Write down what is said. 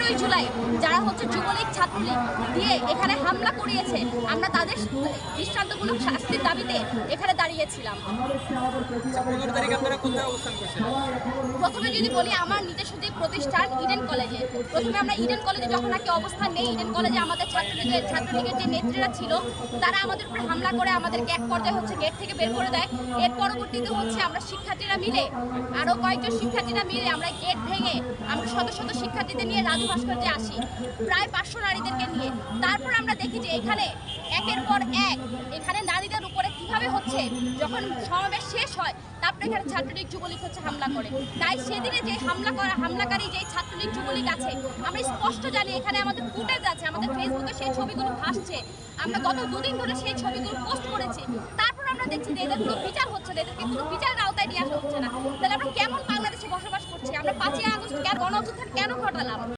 15ই জুলাই যারা যুবলীগ ছাত্রলীগ দিয়ে এখানে হামলা করিয়েছে, আমরা তাদের দৃষ্টান্তমূলক শাস্তির দাবিতে এখানে দাঁড়িয়েছিলাম। 15 তারিখ আপনারা কোথায় অবস্থান করছেন? প্রথমে যদি বলি আমার নিজস্ব যে প্রতিষ্ঠান ইডেন কলেজে, প্রথমে আমরা ইডেন কলেজে যখন নাকি অবস্থান নেই, ইডেন কলেজে আমাদের ছাত্রলীগের যে নেত্রীরা ছিল তারা আমাদের উপরে হামলা করে আমাদেরকে এক পর্যায়ে গেট থেকে বের করে দেয়। এর পরবর্তীতে আমরা শিক্ষার্থীরা মিলে আরও কয়েকজন শিক্ষার্থীরা মিলে আমরা গেট ভেঙে আমরা শত শত শিক্ষার্থীদের নিয়ে রাজু ভাস্কর্যে আসি, প্রায় 500 নারীদেরকে নিয়ে। তারপর আমরা দেখি যে এখানে একের পর এক এখানে নারীদের উপরে কিভাবে যখন সমাবেশ শেষ হয় তারপরে এখানে ছাত্রলীগ যুবলীগ হামলা করে। তাই সেদিনে যে হামলাকারী যে ছাত্রলীগ যুবলীগ আছে, আমরা স্পষ্ট জানি, এখানে আমাদের ফুটেজ আছে, আমাদের ফেসবুকে সেই ছবিগুলো ভাসছে, আমরা গত 2 দিন ধরে সেই ছবিগুলো পোস্ট করেছি। তারপর আমরা দেখছি যে এদের কোনো বিচার হচ্ছে না, এদেরকে কোনো বিচারের আওতায় নিয়ে আসা হচ্ছে না। তাহলে আমরা কেমন বাংলাদেশে বসবাস করছি? আমরা 5ই আগস্ট গণ অভ্যুত্থান কেন ঘটালাম?